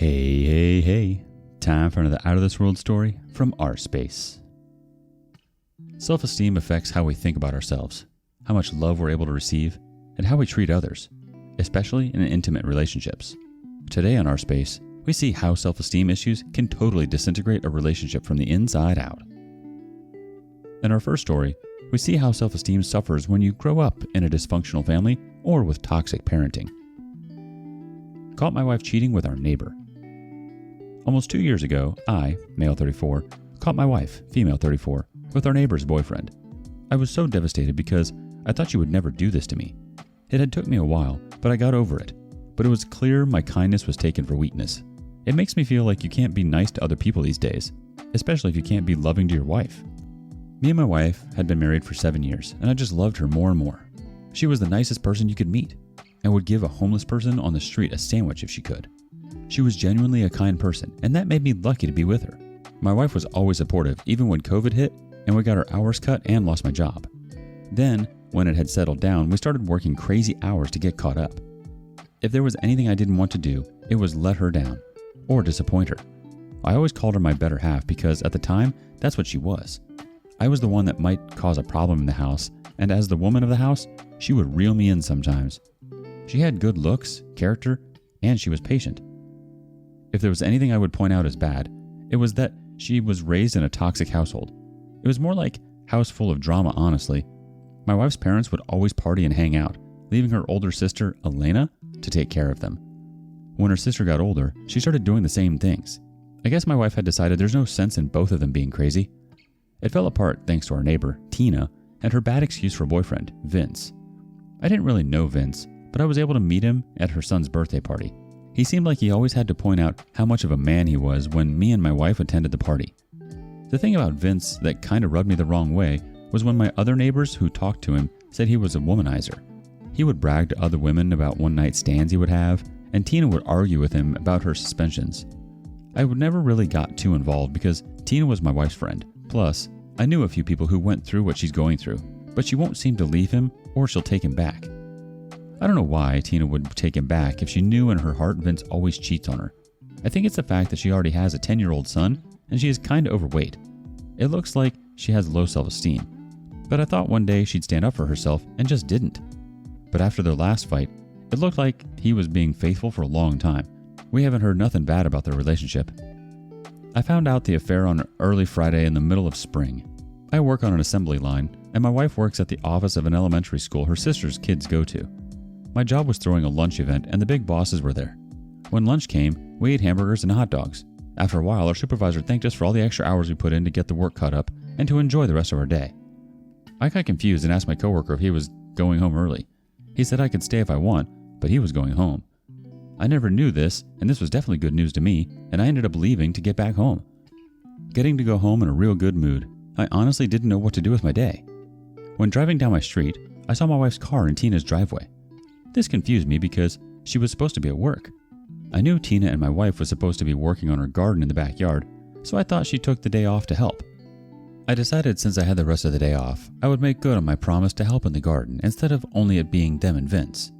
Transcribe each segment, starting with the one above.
Hey. Time for another Out of This World story from rSpace. Self-esteem affects how we think about ourselves, how much love we're able to receive, and how we treat others, especially in intimate relationships. Today on rSpace, we see how self-esteem issues can totally disintegrate a relationship from the inside out. In our first story, we see how self-esteem suffers when you grow up in a dysfunctional family or with toxic parenting. Caught my wife cheating with our neighbor. Almost 2 years ago, I, male 34, caught my wife, female 34, with our neighbor's boyfriend. I was so devastated because I thought she would never do this to me. It had took me a while, but I got over it. But it was clear my kindness was taken for weakness. It makes me feel like you can't be nice to other people these days, especially if you can't be loving to your wife. Me and my wife had been married for 7 years, and I just loved her more and more. She was the nicest person you could meet, and would give a homeless person on the street a sandwich if she could. She was genuinely a kind person, and that made me lucky to be with her. My wife was always supportive, even when COVID hit, and we got our hours cut and lost my job. Then, when it had settled down, we started working crazy hours to get caught up. If there was anything I didn't want to do, it was let her down, or disappoint her. I always called her my better half because, at the time, that's what she was. I was the one that might cause a problem in the house, and as the woman of the house, she would reel me in sometimes. She had good looks, character, and she was patient. If there was anything I would point out as bad, it was that she was raised in a toxic household. It was more like house full of drama, honestly. My wife's parents would always party and hang out, leaving her older sister, Elena, to take care of them. When her sister got older, she started doing the same things. I guess my wife had decided there's no sense in both of them being crazy. It fell apart thanks to our neighbor, Tina, and her bad excuse for boyfriend, Vince. I didn't really know Vince, but I was able to meet him at her son's birthday party. He seemed like he always had to point out how much of a man he was when me and my wife attended the party. The thing about Vince that kind of rubbed me the wrong way was when my other neighbors who talked to him said he was a womanizer. He would brag to other women about one-night stands he would have, and Tina would argue with him about her suspensions. I would never really got too involved because Tina was my wife's friend. Plus, I knew a few people who went through what she's going through, but she won't seem to leave him or she'll take him back. I don't know why Tina would take him back if she knew in her heart Vince always cheats on her. I think it's the fact that she already has a 10-year-old son and she is kind of overweight. It looks like she has low self-esteem. But I thought one day she'd stand up for herself and just didn't. But after their last fight, it looked like he was being faithful for a long time. We haven't heard nothing bad about their relationship. I found out the affair on an early Friday in the middle of spring. I work on an assembly line, and my wife works at the office of an elementary school her sister's kids go to. My job was throwing a lunch event, and the big bosses were there. When lunch came, we ate hamburgers and hot dogs. After a while, our supervisor thanked us for all the extra hours we put in to get the work cut up and to enjoy the rest of our day. I got confused and asked my coworker if he was going home early. He said I could stay if I want, but he was going home. I never knew this, and this was definitely good news to me, and I ended up leaving to get back home. Getting to go home in a real good mood, I honestly didn't know what to do with my day. When driving down my street, I saw my wife's car in Tina's driveway. This confused me because she was supposed to be at work. I knew Tina and my wife was supposed to be working on her garden in the backyard, so I thought she took the day off to help. I decided since I had the rest of the day off, I would make good on my promise to help in the garden instead of only it being them and Vince.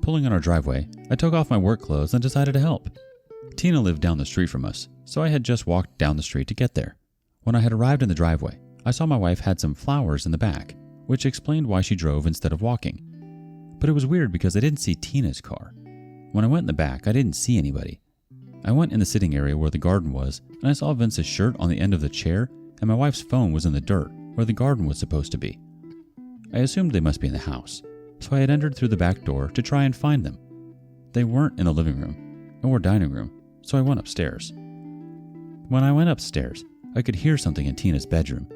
Pulling in our driveway, I took off my work clothes and decided to help. Tina lived down the street from us, so I had just walked down the street to get there. When I had arrived in the driveway, I saw my wife had some flowers in the back, which explained why she drove instead of walking. But it was weird because I didn't see Tina's car. When I went in the back, I didn't see anybody. I went in the sitting area where the garden was, and I saw Vince's shirt on the end of the chair, and my wife's phone was in the dirt where the garden was supposed to be. I assumed they must be in the house, so I had entered through the back door to try and find them. They weren't in the living room or dining room, so I went upstairs. When I went upstairs, I could hear something in Tina's bedroom.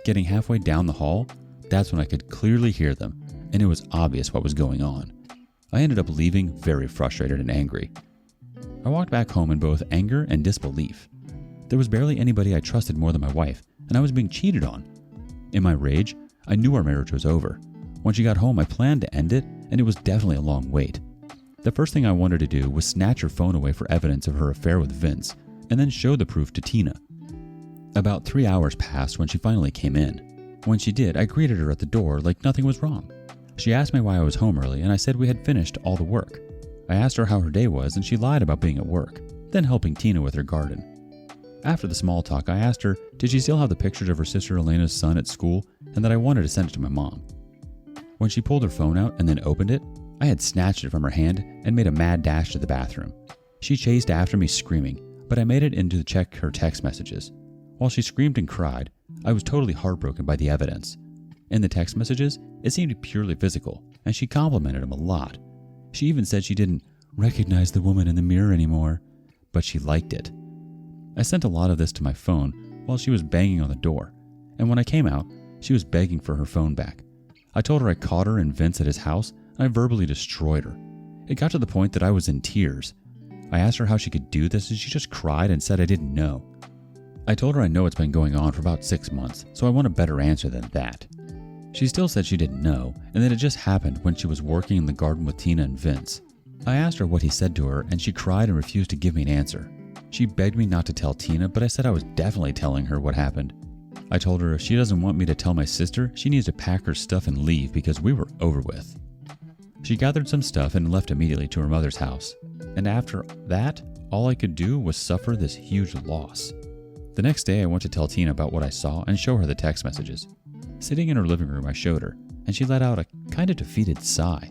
Getting halfway down the hall, that's when I could clearly hear them, and it was obvious what was going on. I ended up leaving very frustrated and angry. I walked back home in both anger and disbelief. There was barely anybody I trusted more than my wife, and I was being cheated on. In my rage, I knew our marriage was over. When she got home, I planned to end it, and it was definitely a long wait. The first thing I wanted to do was snatch her phone away for evidence of her affair with Vince, and then show the proof to Tina. About 3 hours passed when she finally came in. When she did, I greeted her at the door like nothing was wrong. She asked me why I was home early, and I said we had finished all the work. I asked her how her day was, and she lied about being at work. then helping Tina with her garden. After the small talk, I asked her did she still have the pictures of her sister Elena's son at school and that I wanted to send it to my mom. When she pulled her phone out and then opened it, I had snatched it from her hand and made a mad dash to the bathroom. She chased after me screaming, but I made it in to check her text messages. While she screamed and cried, I was totally heartbroken by the evidence. In the text messages, it seemed purely physical, and she complimented him a lot. She even said she didn't recognize the woman in the mirror anymore, but she liked it. I sent a lot of this to my phone while she was banging on the door, and when I came out, she was begging for her phone back. I told her I caught her and Vince at his house, and I verbally destroyed her. It got to the point that I was in tears. I asked her how she could do this, and she just cried and said I didn't know. I told her I know it's been going on for about 6 months, so I want a better answer than that. She still said she didn't know, and that it just happened when she was working in the garden with Tina and Vince. I asked her what he said to her, and she cried and refused to give me an answer. She begged me not to tell Tina, but I said I was definitely telling her what happened. I told her if she doesn't want me to tell my sister, she needs to pack her stuff and leave because we were over with. She gathered some stuff and left immediately to her mother's house. And after that, all I could do was suffer this huge loss. The next day, I went to tell Tina about what I saw and show her the text messages. Sitting in her living room, I showed her, and she let out a kind of defeated sigh.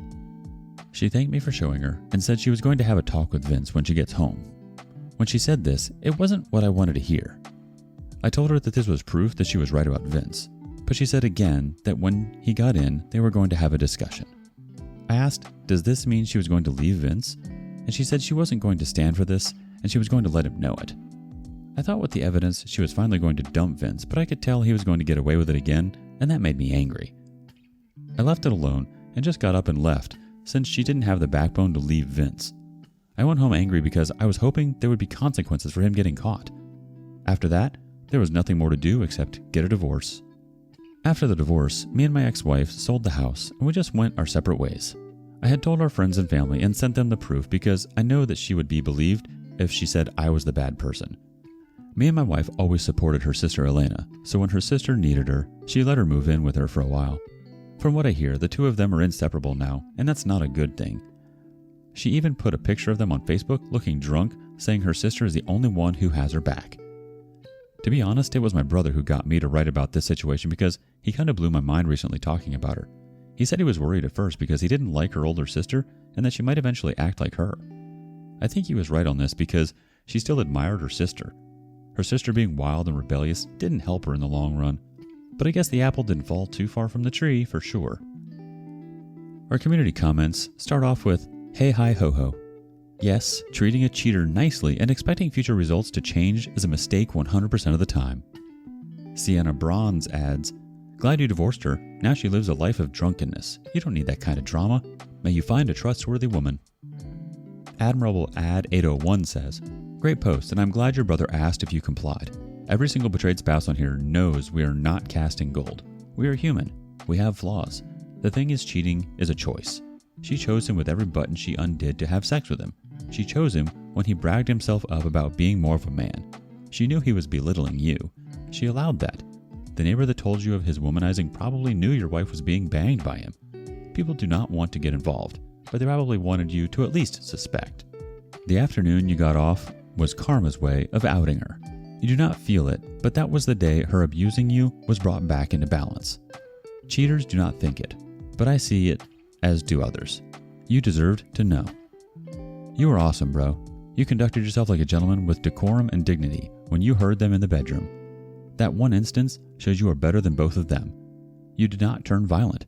She thanked me for showing her and said she was going to have a talk with Vince when she gets home. When she said this, it wasn't what I wanted to hear. I told her that this was proof that she was right about Vince, but she said again that when he got in, they were going to have a discussion. I asked, does this mean she was going to leave Vince? And she said she wasn't going to stand for this, and she was going to let him know it. I thought with the evidence she was finally going to dump Vince, but I could tell he was going to get away with it again, and that made me angry. I left it alone and just got up and left, since she didn't have the backbone to leave Vince. I went home angry because I was hoping there would be consequences for him getting caught. After that, there was nothing more to do except get a divorce. After the divorce, me and my ex-wife sold the house and we just went our separate ways. I had told our friends and family and sent them the proof because I know that she would be believed if she said I was the bad person. Me and my wife always supported her sister Elena, so when her sister needed her, she let her move in with her for a while. From what I hear, the two of them are inseparable now, and that's not a good thing. She even put a picture of them on Facebook looking drunk, saying her sister is the only one who has her back. To be honest, it was my brother who got me to write about this situation because he kind of blew my mind recently talking about her. He said he was worried at first because he didn't like her older sister and that she might eventually act like her. I think he was right on this because she still admired her sister. Her sister being wild and rebellious didn't help her in the long run, but I guess the apple didn't fall too far from the tree for sure. Our community comments start off with, "Hey hi ho ho. Yes, treating a cheater nicely and expecting future results to change is a mistake 100% of the time." Sienna Bronze adds, "Glad you divorced her. Now she lives a life of drunkenness. You don't need that kind of drama. May you find a trustworthy woman." Admirable Ad 801 says, "Great post, and I'm glad your brother asked if you complied. Every single betrayed spouse on here knows we are not casting gold. We are human. We have flaws. The thing is, cheating is a choice. She chose him with every button she undid to have sex with him. She chose him when he bragged himself up about being more of a man. She knew he was belittling you. She allowed that. The neighbor that told you of his womanizing probably knew your wife was being banged by him. People do not want to get involved, but they probably wanted you to at least suspect. The afternoon you got off was karma's way of outing her. You do not feel it, but that was the day her abusing you was brought back into balance. Cheaters do not think it, but I see it, as do others. You deserved to know. You were awesome, bro. You conducted yourself like a gentleman with decorum and dignity when you heard them in the bedroom. That one instance shows you are better than both of them. You did not turn violent.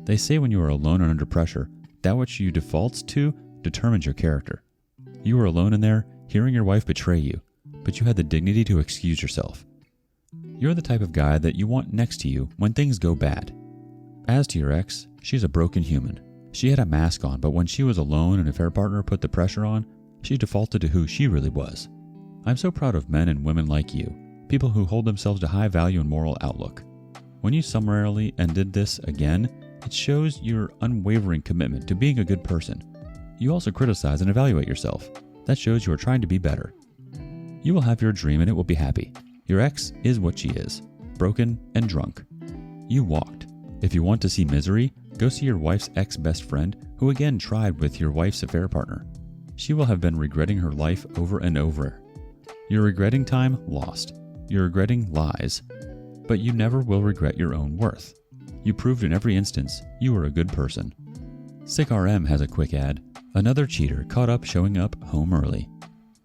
They say when you are alone and under pressure, that which you defaults to determines your character. You were alone in there, hearing your wife betray you, but you had the dignity to excuse yourself. You're the type of guy that you want next to you when things go bad. As to your ex, she's a broken human. She had a mask on, but when she was alone and if her partner put the pressure on, she defaulted to who she really was. I'm so proud of men and women like you, people who hold themselves to high value and moral outlook. When you summarily ended this again, it shows your unwavering commitment to being a good person. You also criticize and evaluate yourself. That shows you are trying to be better. You will have your dream and it will be happy. Your ex is what she is, broken and drunk. You walked. If you want to see misery, go see your wife's ex-best friend who again tried with your wife's affair partner. she will have been regretting her life over and over. You're regretting time lost. You're regretting lies. But you never will regret your own worth. You proved in every instance you are a good person. SickRM has a quick ad. Another cheater caught up showing up home early.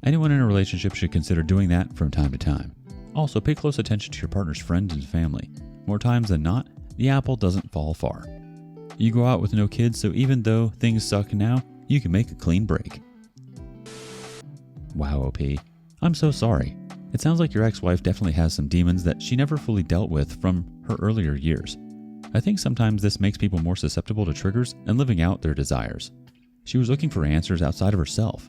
Anyone in a relationship should consider doing that from time to time. Also, pay close attention to your partner's friends and family. More times than not, the apple doesn't fall far. You go out with no kids, so even though things suck now, you can make a clean break. Wow, OP. I'm so sorry. It sounds like your ex-wife definitely has some demons that she never fully dealt with from her earlier years. I think sometimes this makes people more susceptible to triggers and living out their desires. She was looking for answers outside of herself.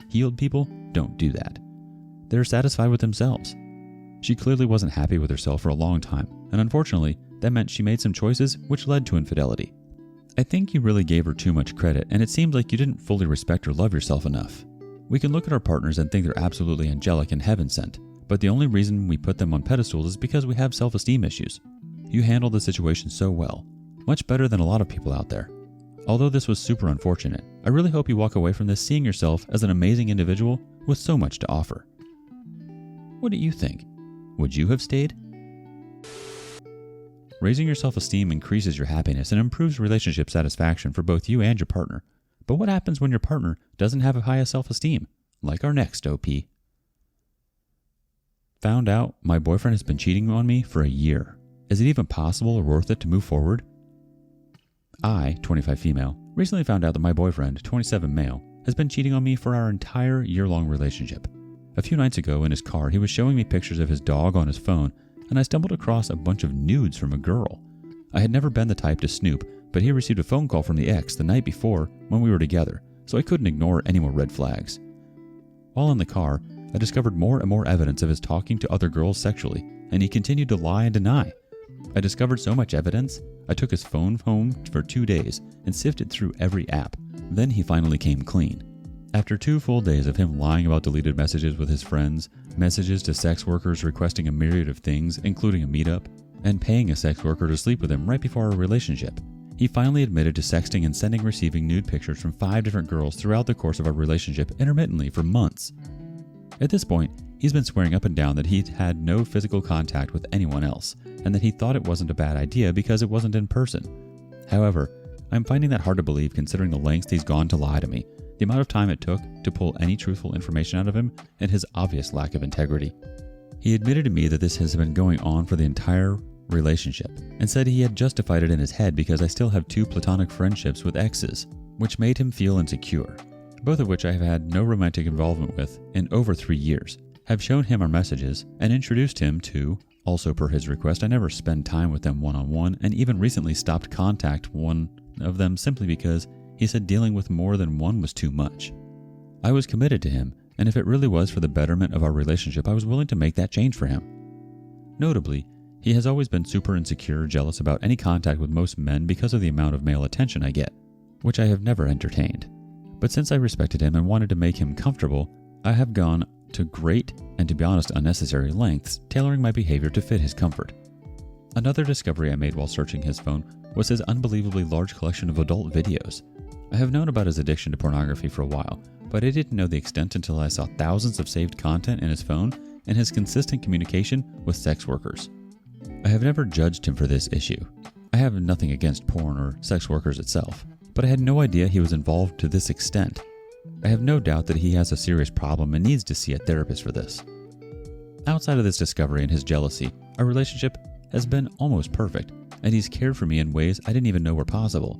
Healed people don't do that. They're satisfied with themselves. She clearly wasn't happy with herself for a long time, and unfortunately, that meant she made some choices which led to infidelity. I think you really gave her too much credit, and it seems like you didn't fully respect or love yourself enough. We can look at our partners and think they're absolutely angelic and heaven-sent, but the only reason we put them on pedestals is because we have self-esteem issues. You handled the situation so well, much better than a lot of people out there. Although this was super unfortunate, I really hope you walk away from this seeing yourself as an amazing individual with so much to offer. What do you think? Would you have stayed? Raising your self-esteem increases your happiness and improves relationship satisfaction for both you and your partner. But what happens when your partner doesn't have a high self-esteem? Like our next OP. Found out my boyfriend has been cheating on me for a year. Is it even possible or worth it to move forward? I, 25 female, recently found out that my boyfriend, 27 male, has been cheating on me for our entire year-long relationship. A few nights ago in his car, he was showing me pictures of his dog on his phone, and I stumbled across a bunch of nudes from a girl. I had never been the type to snoop, but he received a phone call from the ex the night before when we were together, so I couldn't ignore any more red flags. While in the car, I discovered more and more evidence of his talking to other girls sexually, and he continued to lie and deny. I discovered so much evidence, I took his phone home for 2 days and sifted through every app. Then he finally came clean. After 2 full days of him lying about deleted messages with his friends, messages to sex workers requesting a myriad of things, including a meetup, and paying a sex worker to sleep with him right before our relationship, he finally admitted to sexting and sending receiving nude pictures from 5 different girls throughout the course of our relationship intermittently for months. At this point, he's been swearing up and down that he'd had no physical contact with anyone else, and that he thought it wasn't a bad idea because it wasn't in person. However, I'm finding that hard to believe considering the lengths he's gone to lie to me, the amount of time it took to pull any truthful information out of him, and his obvious lack of integrity. He admitted to me that this has been going on for the entire relationship, and said he had justified it in his head because I still have 2 platonic friendships with exes, which made him feel insecure, both of which I have had no romantic involvement with in over 3 years. Have shown him our messages and introduced him to, also per his request, I never spend time with them one-on-one, and even recently stopped contact one of them simply because he said dealing with more than one was too much. I was committed to him, and if it really was for the betterment of our relationship, I was willing to make that change for him. Notably, he has always been super insecure, jealous about any contact with most men because of the amount of male attention I get, which I have never entertained. But since I respected him and wanted to make him comfortable, I have gone to great, and to be honest, unnecessary lengths, tailoring my behavior to fit his comfort. Another discovery I made while searching his phone was his unbelievably large collection of adult videos. I have known about his addiction to pornography for a while, but I didn't know the extent until I saw thousands of saved content in his phone and his consistent communication with sex workers. I have never judged him for this issue. I have nothing against porn or sex workers itself, but I had no idea he was involved to this extent. I have no doubt that he has a serious problem and needs to see a therapist for this. Outside of this discovery and his jealousy, our relationship has been almost perfect, and he's cared for me in ways I didn't even know were possible.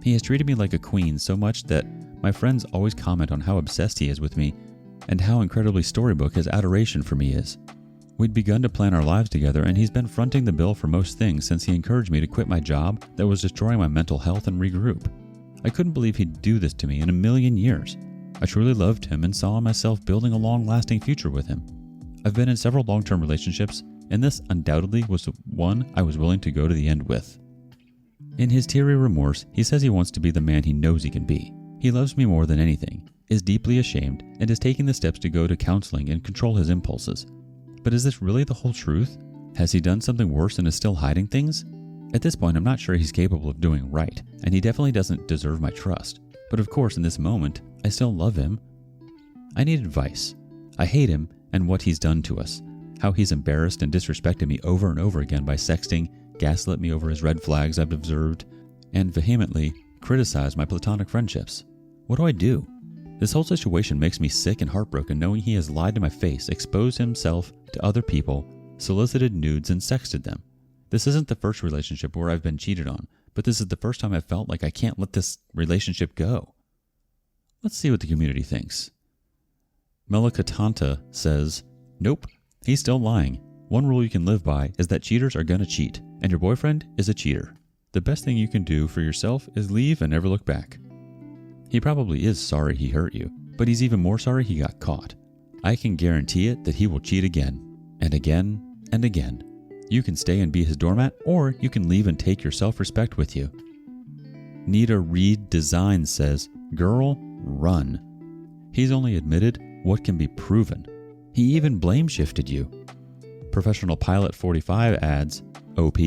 He has treated me like a queen so much that my friends always comment on how obsessed he is with me and how incredibly storybook his adoration for me is. We'd begun to plan our lives together, and he's been fronting the bill for most things since he encouraged me to quit my job that was destroying my mental health and regroup. I couldn't believe he'd do this to me in a million years. I truly loved him and saw myself building a long-lasting future with him. I've been in several long-term relationships, and this undoubtedly was the one I was willing to go to the end with. In his teary remorse, he says he wants to be the man he knows he can be. He loves me more than anything, is deeply ashamed, and is taking the steps to go to counseling and control his impulses. But is this really the whole truth? Has he done something worse and is still hiding things? At this point, I'm not sure he's capable of doing right, and he definitely doesn't deserve my trust. But of course, in this moment, I still love him, I need advice. I hate him and what he's done to us. How he's embarrassed and disrespected me over and over again by sexting, gaslit me over his red flags I've observed, and vehemently criticized my platonic friendships. What do I do? This whole situation makes me sick and heartbroken knowing he has lied to my face, exposed himself to other people, solicited nudes, and sexted them. This isn't the first relationship where I've been cheated on, but this is the first time I've felt like I can't let this relationship go. Let's see what the community thinks. Melikatanta says, nope, he's still lying. One rule you can live by is that cheaters are gonna cheat, and your boyfriend is a cheater. The best thing you can do for yourself is leave and never look back. He probably is sorry he hurt you, but he's even more sorry he got caught. I can guarantee it that he will cheat again, and again, and again. You can stay and be his doormat, or you can leave and take your self-respect with you. Nita Reed Design says, girl, run. He's only admitted what can be proven. He even blame shifted you. Professional Pilot 45 adds, OP,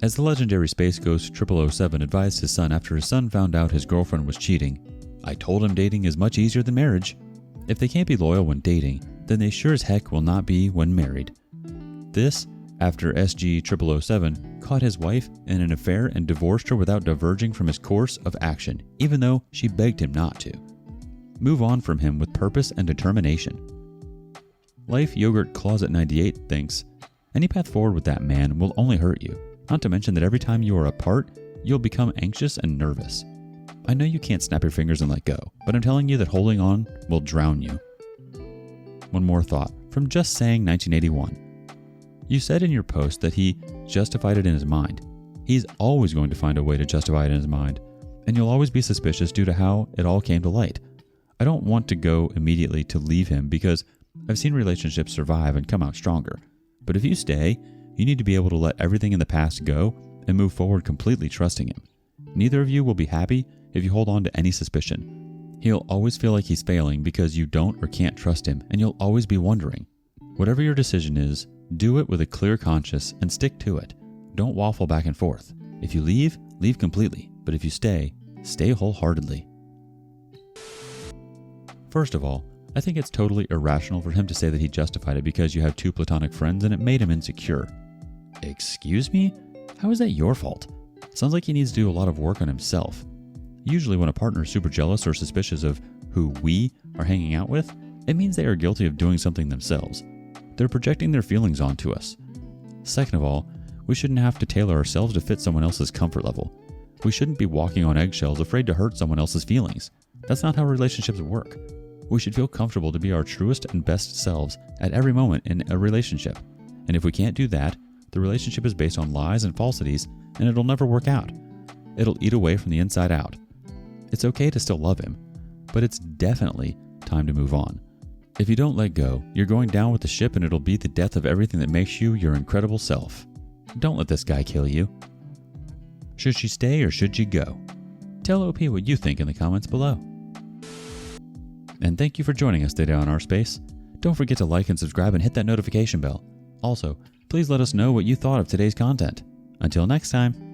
as the legendary Space Ghost 0007 advised his son after his son found out his girlfriend was cheating, I told him dating is much easier than marriage. If they can't be loyal when dating, then they sure as heck will not be when married. This after SG 0007 caught his wife in an affair and divorced her without diverging from his course of action, even though she begged him not to. Move on from him with purpose and determination. Life Yogurt Closet 98 thinks, any path forward with that man will only hurt you, not to mention that every time you are apart, you'll become anxious and nervous. I know you can't snap your fingers and let go, but I'm telling you that holding on will drown you. One more thought from Just Saying 1981. You said in your post that he justified it in his mind. He's always going to find a way to justify it in his mind, and you'll always be suspicious due to how it all came to light. I don't want to go immediately to leave him because I've seen relationships survive and come out stronger. But if you stay, you need to be able to let everything in the past go and move forward completely trusting him. Neither of you will be happy if you hold on to any suspicion. He'll always feel like he's failing because you don't or can't trust him, and you'll always be wondering. Whatever your decision is, do it with a clear conscience and stick to it. Don't waffle back and forth. If you leave, leave completely. But if you stay, stay wholeheartedly. First of all, I think it's totally irrational for him to say that he justified it because you have two platonic friends and it made him insecure. Excuse me? How is that your fault? Sounds like he needs to do a lot of work on himself. Usually when a partner is super jealous or suspicious of who we are hanging out with, it means they are guilty of doing something themselves. They're projecting their feelings onto us. Second of all, we shouldn't have to tailor ourselves to fit someone else's comfort level. We shouldn't be walking on eggshells afraid to hurt someone else's feelings. That's not how relationships work. We should feel comfortable to be our truest and best selves at every moment in a relationship. And if we can't do that, the relationship is based on lies and falsities, and it'll never work out. It'll eat away from the inside out. It's okay to still love him, but it's definitely time to move on. If you don't let go, you're going down with the ship and it'll be the death of everything that makes you your incredible self. Don't let this guy kill you. Should she stay or should she go? Tell OP what you think in the comments below. And thank you for joining us today on rSpace. Don't forget to like and subscribe and hit that notification bell. Also, please let us know what you thought of today's content. Until next time.